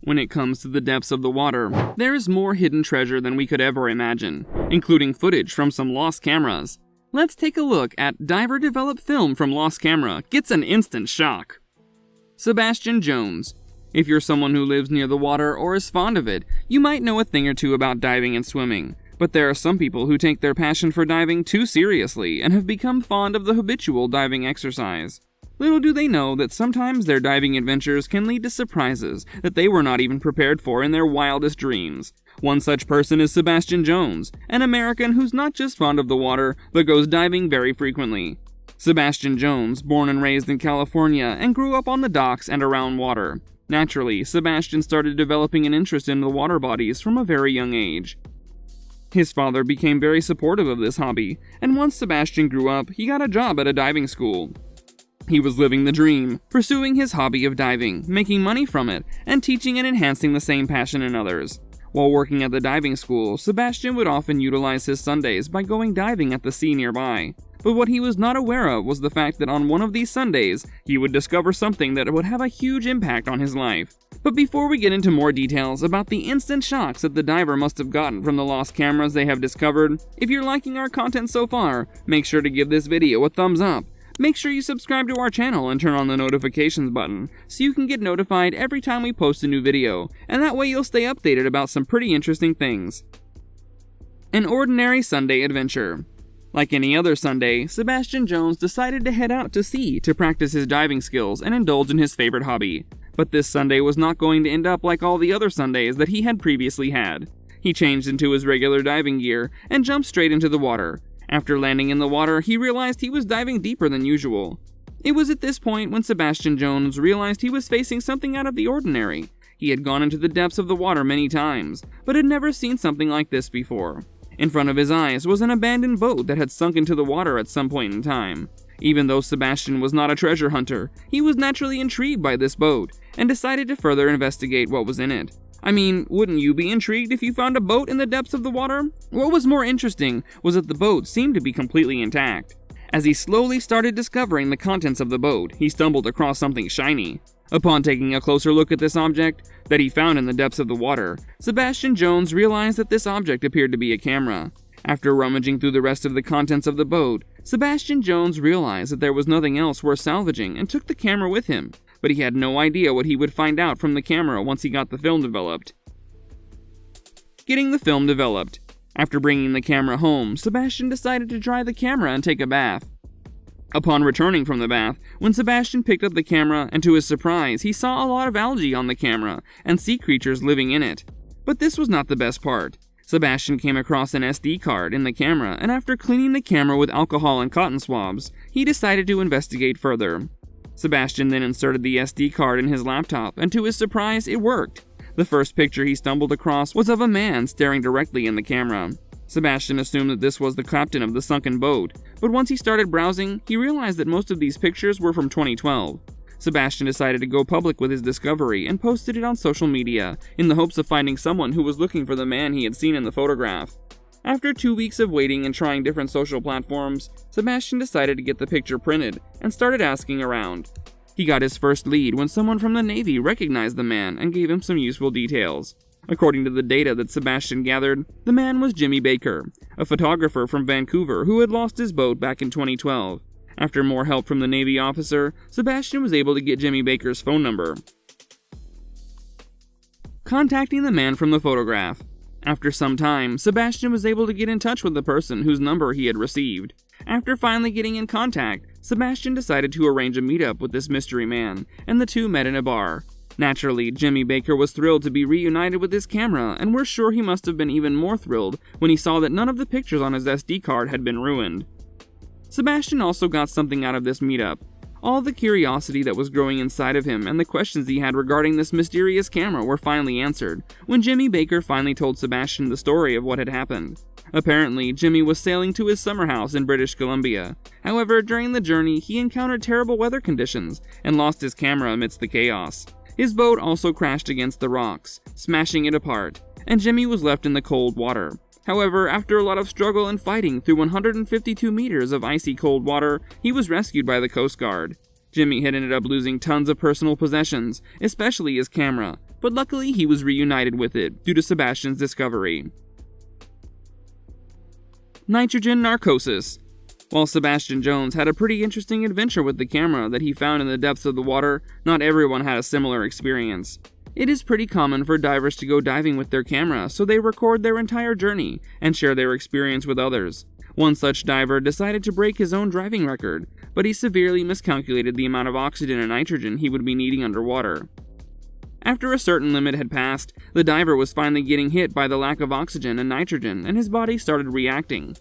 When it comes to the depths of the water, there is more hidden treasure than we could ever imagine, including footage from some lost cameras. Let's take a look at diver-developed film from lost camera gets an instant shock. Sebastian Jones. If you're someone who lives near the water or is fond of it, you might know a thing or two about diving and swimming. But there are some people who take their passion for diving too seriously and have become fond of the habitual diving exercise. Little do they know that sometimes their diving adventures can lead to surprises that they were not even prepared for in their wildest dreams. One such person is Sebastian Jones, an American who's not just fond of the water, but goes diving very frequently. Sebastian Jones, born and raised in California and grew up on the docks and around water. Naturally, Sebastian started developing an interest in the water bodies from a very young age. His father became very supportive of this hobby, and once Sebastian grew up, he got a job at a diving school. He was living the dream, pursuing his hobby of diving, making money from it, and teaching and enhancing the same passion in others. While working at the diving school, Sebastian would often utilize his Sundays by going diving at the sea nearby. But what he was not aware of was the fact that on one of these Sundays, he would discover something that would have a huge impact on his life. But before we get into more details about the instant shocks that the diver must have gotten from the lost cameras they have discovered, if you're liking our content so far, make sure to give this video a thumbs up. Make sure you subscribe to our channel and turn on the notifications button so you can get notified every time we post a new video, and that way you'll stay updated about some pretty interesting things. An ordinary Sunday adventure. Like any other Sunday, Sebastian Jones decided to head out to sea to practice his diving skills and indulge in his favorite hobby. But this Sunday was not going to end up like all the other Sundays that he had previously had. He changed into his regular diving gear and jumped straight into the water. After landing in the water, he realized he was diving deeper than usual. It was at this point when Sebastian Jones realized he was facing something out of the ordinary. He had gone into the depths of the water many times, but had never seen something like this before. In front of his eyes was an abandoned boat that had sunk into the water at some point in time. Even though Sebastian was not a treasure hunter, he was naturally intrigued by this boat, and decided to further investigate what was in it. I mean, wouldn't you be intrigued if you found a boat in the depths of the water? What was more interesting was that the boat seemed to be completely intact. As he slowly started discovering the contents of the boat, he stumbled across something shiny. Upon taking a closer look at this object that he found in the depths of the water, Sebastian Jones realized that this object appeared to be a camera. After rummaging through the rest of the contents of the boat, Sebastian Jones realized that there was nothing else worth salvaging and took the camera with him. But he had no idea what he would find out from the camera once he got the film developed. Getting the film developed. After bringing the camera home, Sebastian decided to dry the camera and take a bath. Upon returning from the bath, when Sebastian picked up the camera, and to his surprise, he saw a lot of algae on the camera and sea creatures living in it. But this was not the best part. Sebastian came across an SD card in the camera, and after cleaning the camera with alcohol and cotton swabs, he decided to investigate further. Sebastian then inserted the SD card in his laptop, and to his surprise, it worked. The first picture he stumbled across was of a man staring directly in the camera. Sebastian assumed that this was the captain of the sunken boat, but once he started browsing, he realized that most of these pictures were from 2012. Sebastian decided to go public with his discovery and posted it on social media, in the hopes of finding someone who was looking for the man he had seen in the photograph. After 2 weeks of waiting and trying different social platforms, Sebastian decided to get the picture printed and started asking around. He got his first lead when someone from the Navy recognized the man and gave him some useful details. According to the data that Sebastian gathered, the man was Jimmy Baker, a photographer from Vancouver who had lost his boat back in 2012. After more help from the Navy officer, Sebastian was able to get Jimmy Baker's phone number. Contacting the man from the photograph. After some time, Sebastian was able to get in touch with the person whose number he had received. After finally getting in contact, Sebastian decided to arrange a meetup with this mystery man, and the two met in a bar. Naturally, Jimmy Baker was thrilled to be reunited with his camera, and we're sure he must have been even more thrilled when he saw that none of the pictures on his SD card had been ruined. Sebastian also got something out of this meetup. All the curiosity that was growing inside of him and the questions he had regarding this mysterious camera were finally answered, when Jimmy Baker finally told Sebastian the story of what had happened. Apparently, Jimmy was sailing to his summer house in British Columbia. However, during the journey, he encountered terrible weather conditions and lost his camera amidst the chaos. His boat also crashed against the rocks, smashing it apart, and Jimmy was left in the cold water. However, after a lot of struggle and fighting through 152 meters of icy cold water, he was rescued by the Coast Guard. Jimmy had ended up losing tons of personal possessions, especially his camera, but luckily he was reunited with it due to Sebastian's discovery. Nitrogen narcosis. While Sebastian Jones had a pretty interesting adventure with the camera that he found in the depths of the water, not everyone had a similar experience. It is pretty common for divers to go diving with their camera, so they record their entire journey and share their experience with others. One such diver decided to break his own driving record, but he severely miscalculated the amount of oxygen and nitrogen he would be needing underwater. After a certain limit had passed, the diver was finally getting hit by the lack of oxygen and nitrogen, and his body started reacting.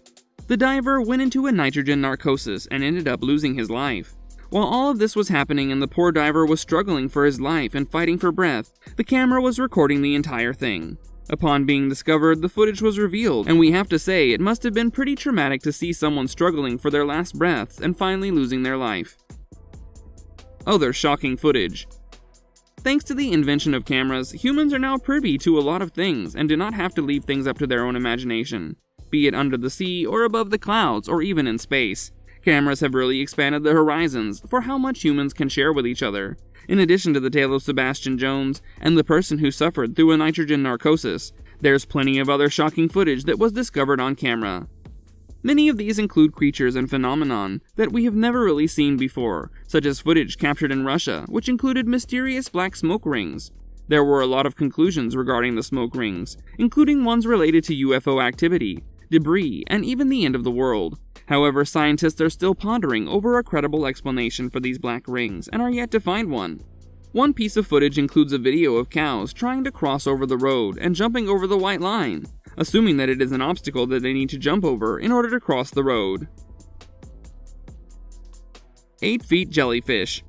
The diver went into a nitrogen narcosis and ended up losing his life. While all of this was happening and the poor diver was struggling for his life and fighting for breath, the camera was recording the entire thing. Upon being discovered, the footage was revealed, and we have to say it must have been pretty traumatic to see someone struggling for their last breaths and finally losing their life. Other shocking footage. Thanks to the invention of cameras, humans are now privy to a lot of things and do not have to leave things up to their own imagination, be it under the sea or above the clouds or even in space. Cameras have really expanded the horizons for how much humans can share with each other. In addition to the tale of Sebastian Jones and the person who suffered through a nitrogen narcosis, there's plenty of other shocking footage that was discovered on camera. Many of these include creatures and phenomenon that we have never really seen before, such as footage captured in Russia, which included mysterious black smoke rings. There were a lot of conclusions regarding the smoke rings, including ones related to UFO activity, debris, and even the end of the world. However, scientists are still pondering over a credible explanation for these black rings and are yet to find one. One piece of footage includes a video of cows trying to cross over the road and jumping over the white line, assuming that it is an obstacle that they need to jump over in order to cross the road. 8 feet jellyfish.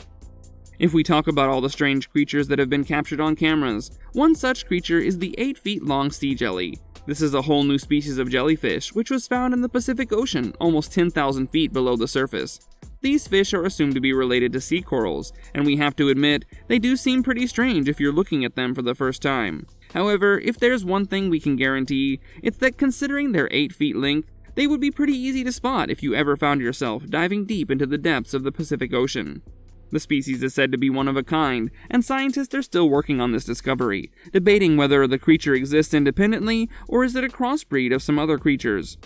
If we talk about all the strange creatures that have been captured on cameras, one such creature is the 8 feet long sea jelly. This is a whole new species of jellyfish, which was found in the Pacific Ocean, almost 10,000 feet below the surface. These fish are assumed to be related to sea corals, and we have to admit, they do seem pretty strange if you're looking at them for the first time. However, if there's one thing we can guarantee, it's that considering their 8 feet length, they would be pretty easy to spot if you ever found yourself diving deep into the depths of the Pacific Ocean. The species is said to be one of a kind, and scientists are still working on this discovery, debating whether the creature exists independently or is it a crossbreed of some other creatures.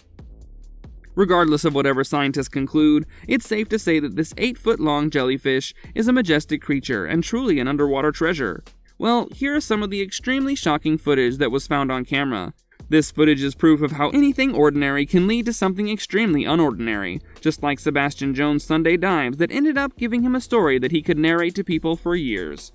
Regardless of whatever scientists conclude, it's safe to say that this 8-foot-long jellyfish is a majestic creature and truly an underwater treasure. Well, here are some of the extremely shocking footage that was found on camera. This footage is proof of how anything ordinary can lead to something extremely unordinary, just like Sebastian Jones' Sunday dives that ended up giving him a story that he could narrate to people for years.